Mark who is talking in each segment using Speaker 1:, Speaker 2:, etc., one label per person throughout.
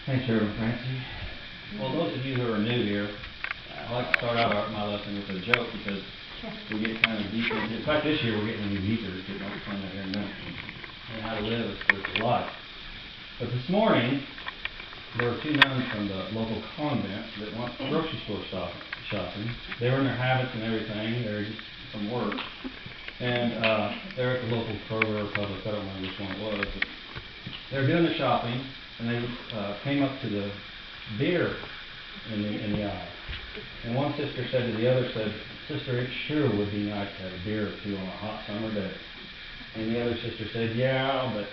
Speaker 1: Thanks, Reverend Francie. Well, those of you who are new here, I like to start out my lesson with a joke because we get kind of deep into. In fact, this year we're getting a new deeper. Getting on explain that here in a minute, and how to live a spiritual life. But this morning, there were two nuns from the local convent that went grocery store shopping. They were in their habits and everything. They were just from work, and they're at the local Kroger or Publix. I don't remember which one it was, but they were doing the shopping, and they came up to the beer in the aisle. And one sister said to the other, "Sister, it sure would be nice to have a beer or two on a hot summer day." And the other sister said, "Yeah, but,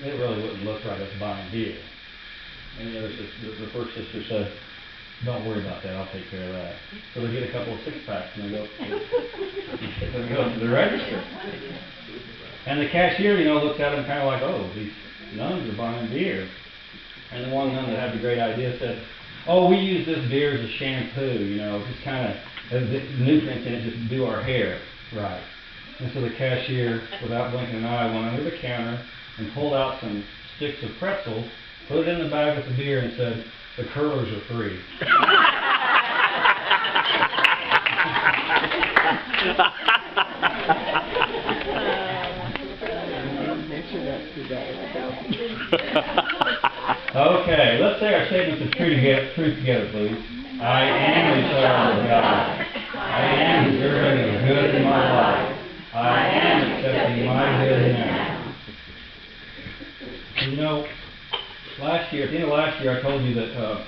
Speaker 1: it really wouldn't look right us buying beer." And the first sister said, "Don't worry about that, I'll take care of that." So they get a couple of six-packs and they go to the register. And the cashier, looks at them kind of like, "Oh, these nuns are buying beer." And the one nun that had the great idea said, "Oh, we use this beer as a shampoo, just kind of, the nutrients in it just do our hair right." And so the cashier, without blinking an eye, went under the counter and pulled out some sticks of pretzels, put it in the bag with the beer, and said, "The curlers are free." Okay, let's say our statements of truth together, please. I am a child of God. I am deserving of good in my life. I am accepting my good now. Last year, at the end of last year, I told you that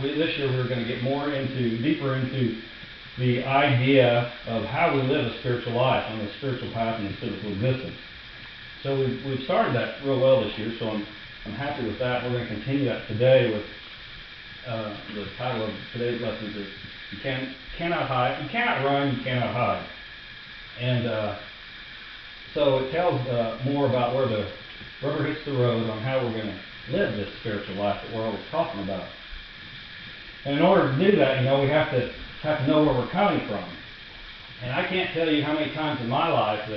Speaker 1: this year we were going to get deeper into the idea of how we live a spiritual life on the spiritual path and the physical existence. So we've started that real well this year, so I'm happy with that. We're going to continue that today with the title of today's lesson is You Cannot Hide. You cannot run, you cannot hide. And so it tells more about where the rubber hits the road on how we're going to live this spiritual life that we're always talking about. And in order to do that, we have to know where we're coming from. And I can't tell you how many times in my life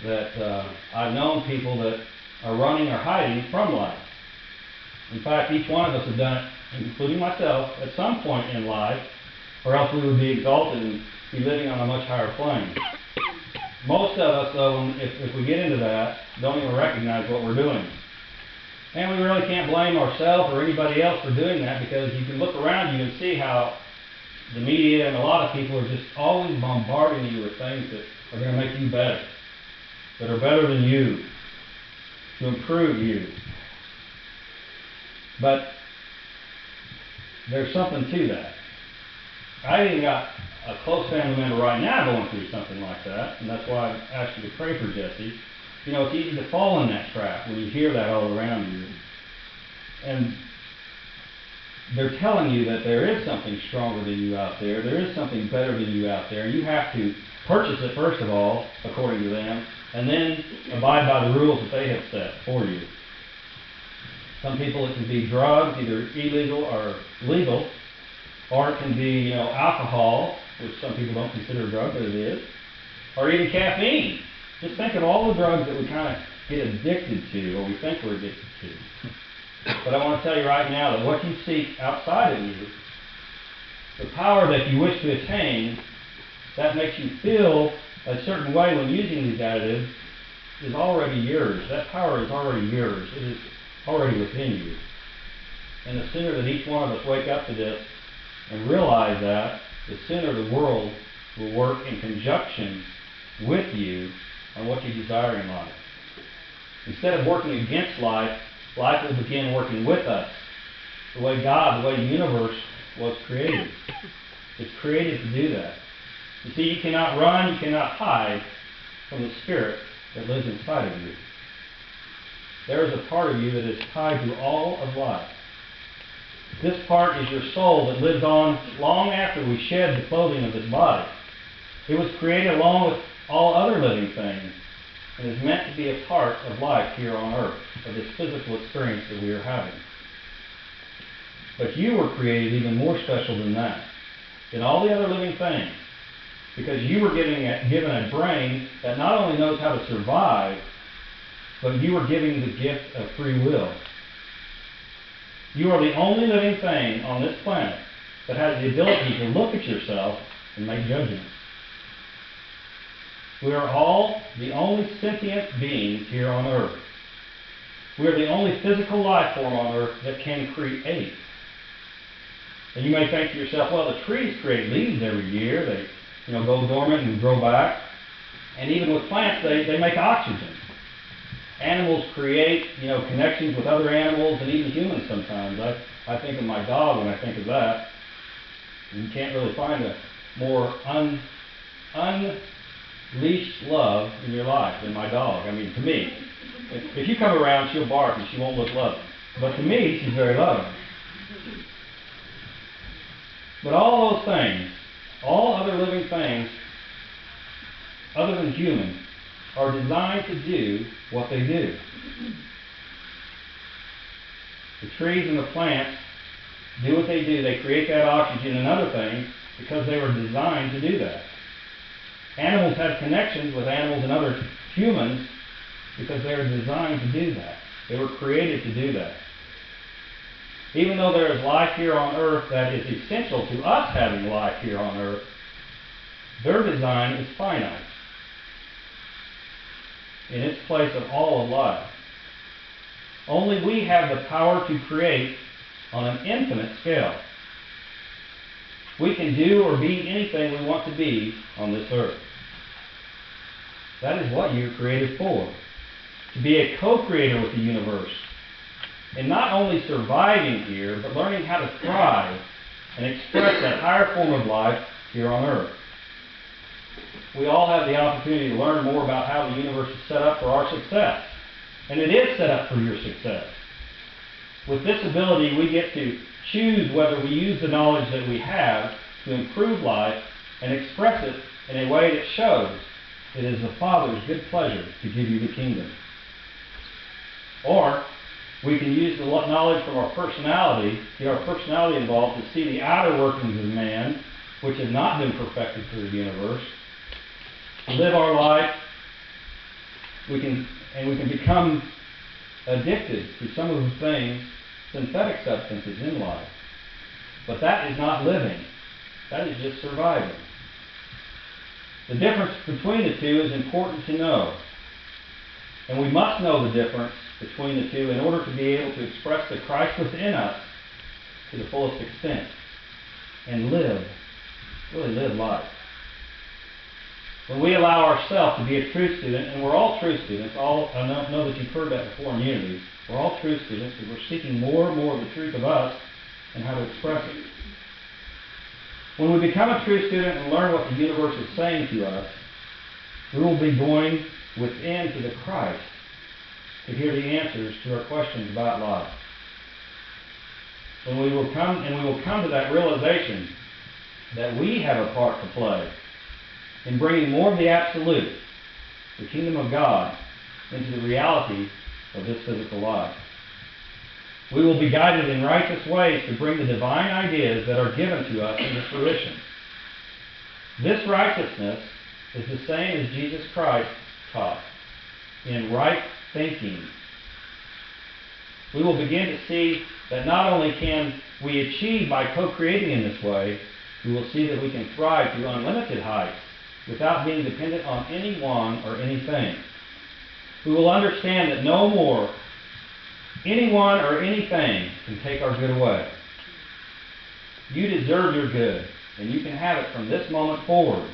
Speaker 1: that I've known people that are running or hiding from life. In fact, each one of us has done it, including myself, at some point in life, or else we would be exalted and be living on a much higher plane. Most of us, though, if we get into that, don't even recognize what we're doing. And we really can't blame ourselves or anybody else for doing that, because you can look around you and see how the media and a lot of people are just always bombarding you with things that are going to make you better, that are better than you, to improve you. But there's something to that. I even got a close family member right now going through something like that, and that's why I asked you to pray for Jesse. It's easy to fall in that trap when you hear that all around you. And they're telling you that there is something stronger than you out there. There is something better than you out there. And you have to purchase it, first of all, according to them, and then abide by the rules that they have set for you. Some people, it can be drugs, either illegal or legal, or it can be, alcohol, which some people don't consider a drug, but it is, or even caffeine. Just think of all the drugs that we kind of get addicted to, or we think we're addicted to. But I want to tell you right now that what you seek outside of you, the power that you wish to attain, that makes you feel a certain way when using these additives, is already yours. That power is already yours. It is already within you. And the sooner that each one of us wake up to this and realize that, the sooner the world will work in conjunction with you on what you desire in life. Instead of working against life, life will begin working with us. The way God, the way the universe was created. It's created to do that. You see, you cannot run, you cannot hide from the Spirit that lives inside of you. There is a part of you that is tied to all of life. This part is your soul that lives on long after we shed the clothing of this body. It was created along with all other living things and is meant to be a part of life here on earth, of this physical experience that we are having. But you were created even more special than that, than all the other living things, because you were given a brain that not only knows how to survive, but you were given the gift of free will. You are the only living thing on this planet that has the ability to look at yourself and make judgments. We are all the only sentient beings here on earth. We are the only physical life form on earth that can create. And you may think to yourself, well, the trees create leaves every year. They go dormant and grow back. And even with plants, they make oxygen. Animals create, connections with other animals and even humans sometimes. I think of my dog when I think of that. You can't really find a more unleashed love in your life than my dog. I mean, to me. If you come around, she'll bark and she won't look loving. But to me, she's very loving. But all those things, all other living things, other than humans, are designed to do what they do. The trees and the plants do what they do. They create that oxygen and other things because they were designed to do that. Animals have connections with animals and other humans because they were designed to do that. They were created to do that. Even though there is life here on earth that is essential to us having life here on earth, their design is finite in its place of all of life. Only we have the power to create on an infinite scale. We can do or be anything we want to be on this earth. That is what you were created for. To be a co-creator with the universe. And not only surviving here, but learning how to thrive and express that higher form of life here on earth. We all have the opportunity to learn more about how the universe is set up for our success. And it is set up for your success. With this ability, we get to choose whether we use the knowledge that we have to improve life and express it in a way that shows it is the Father's good pleasure to give you the kingdom. Or we can use the knowledge from our personality, get our personality involved to see the outer workings of man, which have not been perfected through the universe, to live our life. We can become addicted to some of the things, synthetic substances in life. But that is not living. That is just surviving. The difference between the two is important to know. And we must know the difference between the two in order to be able to express the Christ within us to the fullest extent and really live life. When we allow ourselves to be a true student, and we're all true students, I know that you've heard that before in Unity, we're all true students, and we're seeking more and more of the truth of us and how to express it. When we become a true student and learn what the universe is saying to us, we will be going within to the Christ to hear the answers to our questions about life. And we will come to that realization that we have a part to play in bringing more of the absolute, the kingdom of God, into the reality of this physical life. We will be guided in righteous ways to bring the divine ideas that are given to us into fruition. This righteousness is the same as Jesus Christ taught in right thinking. We will begin to see that not only can we achieve by co-creating in this way, we will see that we can thrive to unlimited heights without being dependent on anyone or anything. We will understand that no more anyone or anything can take our good away. You deserve your good, and you can have it from this moment forward.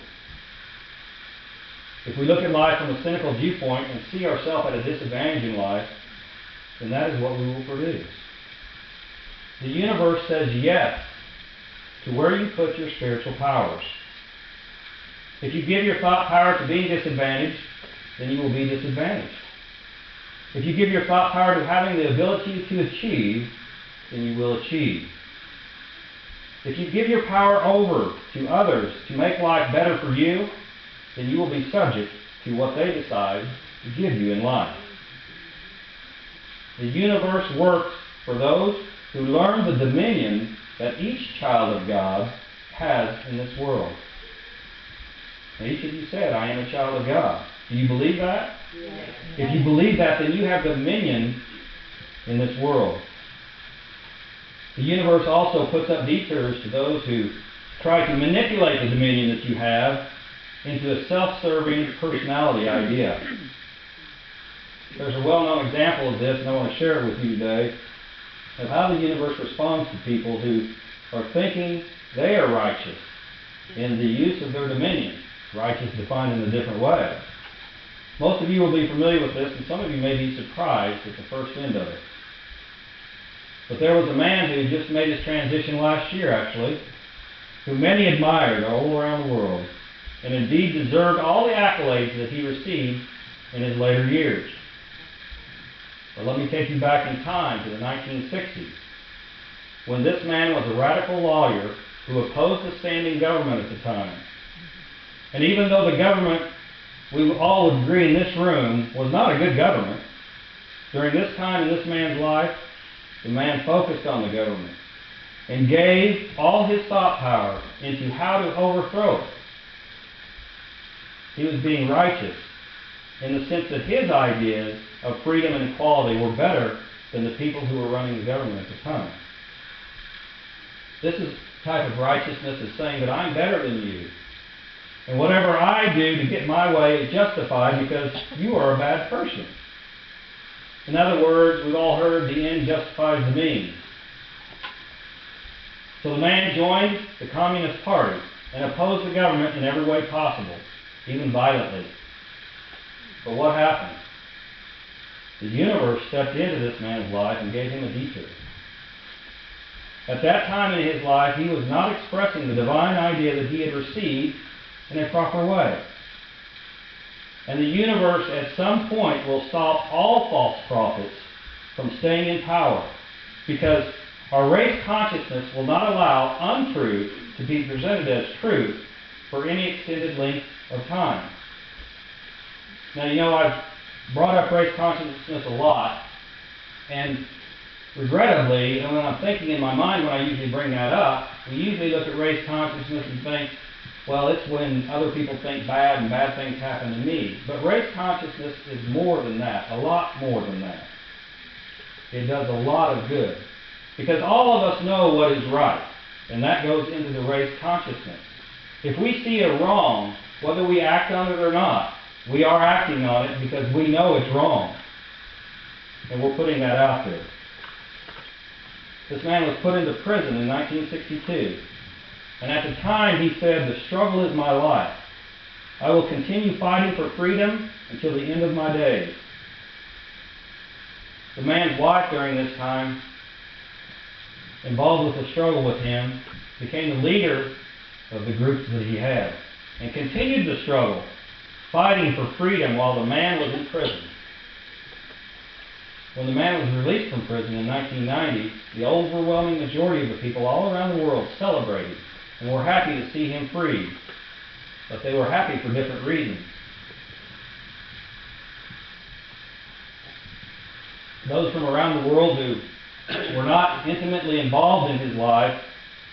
Speaker 1: If we look at life from a cynical viewpoint and see ourselves at a disadvantage in life, then that is what we will produce. The universe says yes to where you put your spiritual powers. If you give your thought power to being disadvantaged, then you will be disadvantaged. If you give your thought power to having the ability to achieve, then you will achieve. If you give your power over to others to make life better for you, then you will be subject to what they decide to give you in life. The universe works for those who learn the dominion that each child of God has in this world. And each of you said, I am a child of God. Do you believe that? Yes. If you believe that, then you have dominion in this world. The universe also puts up detours to those who try to manipulate the dominion that you have into a self-serving personality idea. There's a well-known example of this, and I want to share it with you today, of how the universe responds to people who are thinking they are righteous in the use of their dominion. Righteous defined in a different way. Most of you will be familiar with this, and some of you may be surprised at the first end of it. But there was a man who just made his transition last year, actually, who many admired all around the world, and indeed deserved all the accolades that he received in his later years. But let me take you back in time to the 1960s, when this man was a radical lawyer who opposed the standing government at the time. And even though the government, we all would agree in this room, was not a good government, during this time in this man's life, the man focused on the government and gave all his thought power into how to overthrow it. He was being righteous in the sense that his ideas of freedom and equality were better than the people who were running the government at the time. This is type of righteousness is saying that I'm better than you. And whatever I do to get my way is justified because you are a bad person. In other words, we've all heard the end justifies the means. So the man joined the Communist Party and opposed the government in every way possible, even violently. But what happened? The universe stepped into this man's life and gave him a detour. At that time in his life, he was not expressing the divine idea that he had received in a proper way. And the universe at some point will stop all false prophets from staying in power, because our race consciousness will not allow untruth to be presented as truth for any extended length of time. Now, you know, I've brought up race consciousness a lot, and regrettably, when I'm thinking in my mind when I usually bring that up, we usually look at race consciousness and think, well, it's when other people think bad and bad things happen to me. But race consciousness is more than that, a lot more than that. It does a lot of good. Because all of us know what is right, and that goes into the race consciousness. If we see a wrong, whether we act on it or not, we are acting on it because we know it's wrong. And we're putting that out there. This man was put into prison in 1962. And at the time he said, "The struggle is my life. I will continue fighting for freedom until the end of my days." The man's wife during this time, involved with the struggle with him, became the leader of the groups that he had and continued the struggle, fighting for freedom while the man was in prison. When the man was released from prison in 1990, the overwhelming majority of the people all around the world celebrated and were happy to see him freed. But they were happy for different reasons. Those from around the world who were not intimately involved in his life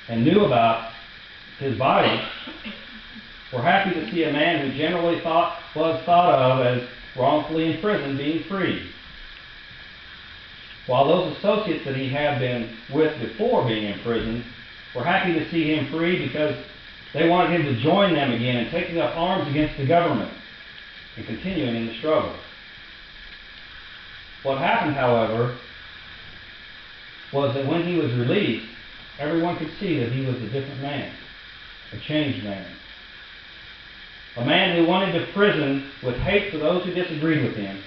Speaker 1: and knew about his body were happy to see a man who generally was thought of as wrongfully in prison being free. While those associates that he had been with before being in prison were happy to see him free because they wanted him to join them again in taking up arms against the government and continuing in the struggle. What happened, however, was that when he was released, everyone could see that he was a different man, a changed man. A man who went into prison with hate for those who disagreed with him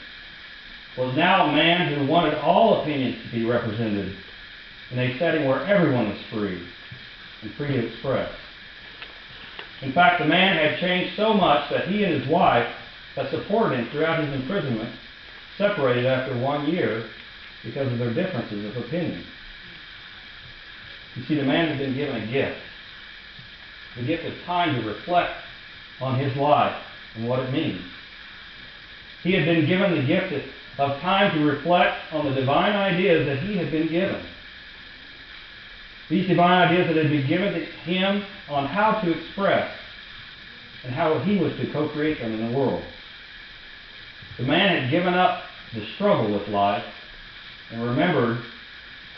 Speaker 1: was now a man who wanted all opinions to be represented in a setting where everyone was free and free to express. In fact, the man had changed so much that he and his wife, that supported him throughout his imprisonment, separated after 1 year because of their differences of opinion. You see, the man had been given a gift. The gift of time to reflect on his life and what it means. He had been given the gift of time to reflect on the divine ideas that he had been given. These divine ideas that had been given to him on how to express and how he was to co-create them in the world. The man had given up the struggle with life and remembered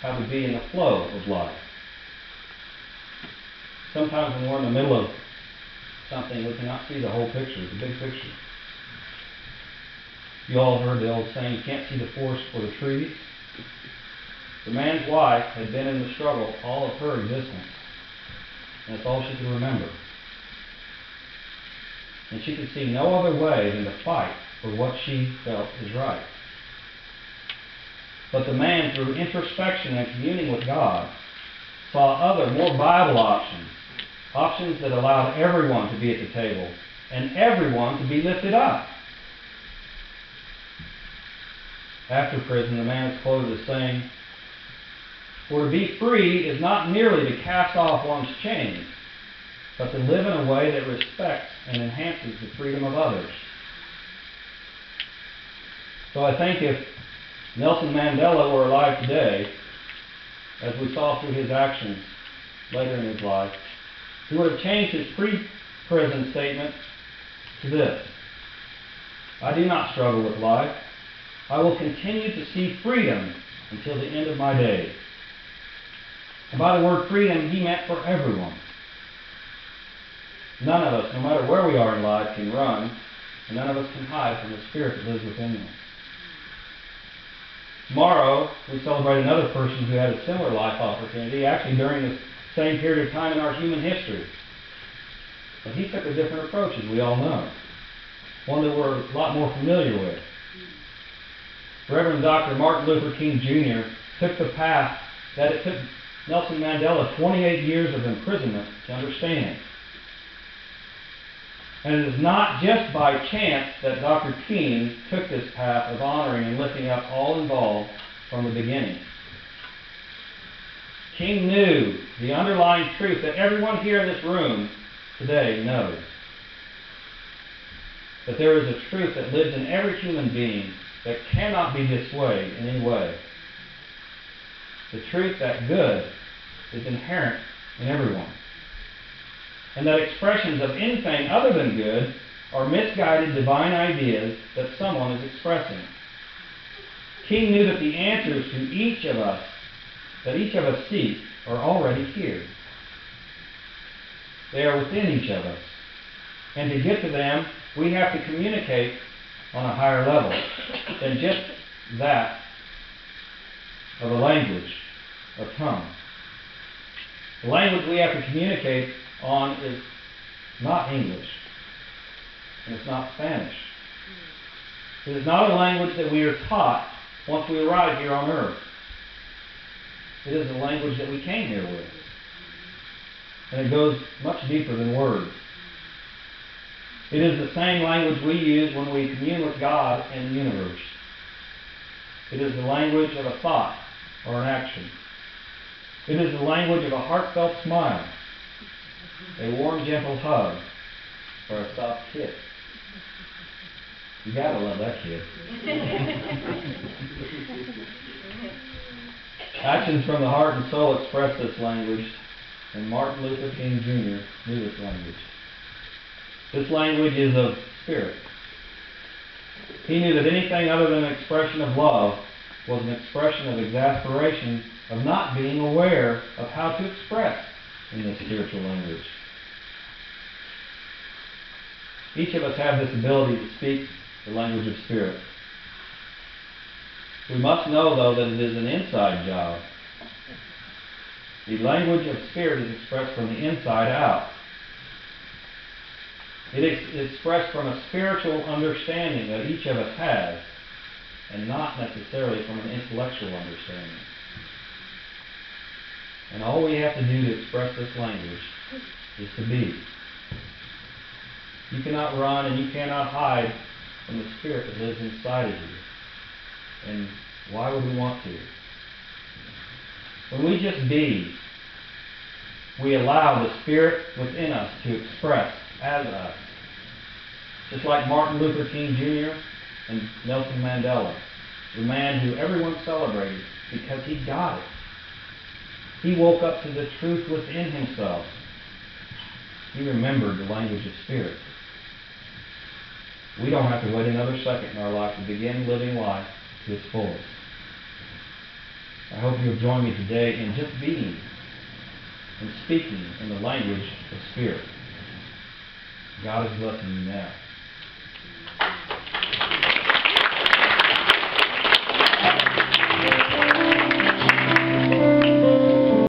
Speaker 1: how to be in the flow of life. Sometimes when we're in the middle of something, we cannot see the whole picture, the big picture. You all heard the old saying, you can't see the forest for the trees. The man's wife had been in the struggle all of her existence. And that's all she could remember. And she could see no other way than to fight for what she felt is right. But the man, through introspection and communing with God, saw other, more viable options. Options that allowed everyone to be at the table and everyone to be lifted up. After prison, the man is quoted as saying, "For to be free is not merely to cast off one's chains, but to live in a way that respects and enhances the freedom of others." So I think if Nelson Mandela were alive today, as we saw through his actions later in his life, he would have changed his pre-prison statement to this: "I do not struggle with life. I will continue to see freedom until the end of my days." And by the word freedom, he meant for everyone. None of us, no matter where we are in life, can run, and none of us can hide from the Spirit that lives within us. Tomorrow, we celebrate another person who had a similar life opportunity, actually during the same period of time in our human history. But he took a different approach, as we all know, one that we're a lot more familiar with. Reverend Dr. Martin Luther King Jr. took the path that it took Nelson Mandela 28 years of imprisonment to understand. And it is not just by chance that Dr. King took this path of honoring and lifting up all involved from the beginning. King knew the underlying truth that everyone here in this room today knows. That there is a truth that lives in every human being that cannot be dissuaded in any way. The truth that good is inherent in everyone. And that expressions of anything other than good are misguided divine ideas that someone is expressing. King knew that the answers to each of us, that each of us seek, are already here. They are within each of us. And to get to them, we have to communicate on a higher level than just that of a language, of tongue. The language we have to communicate on is not English, and it's not Spanish. It is not a language that we are taught once we arrive here on earth. It is a language that we came here with, and it goes much deeper than words. It is the same language we use when we commune with God and the universe. It is the language of a thought or an action. It is the language of a heartfelt smile, a warm, gentle hug, or a soft kiss. You gotta love that kid. Actions from the heart and soul express this language, and Martin Luther King Jr. knew this language. This language is of spirit. He knew that anything other than an expression of love was an expression of exasperation, of not being aware of how to express in this spiritual language. Each of us have this ability to speak the language of spirit. We must know, though, that it is an inside job. The language of spirit is expressed from the inside out. It is expressed from a spiritual understanding that each of us has, and not necessarily from an intellectual understanding. And all we have to do to express this language is to be. You cannot run and you cannot hide from the spirit that lives inside of you. And why would we want to? When we just be, we allow the spirit within us to express as us. Just like Martin Luther King Jr. and Nelson Mandela, the man who everyone celebrated because he got it. He woke up to the truth within himself. He remembered the language of spirit. We don't have to wait another second in our life to begin living life to its fullest. I hope you'll join me today in just being and speaking in the language of Spirit. God is blessing you now.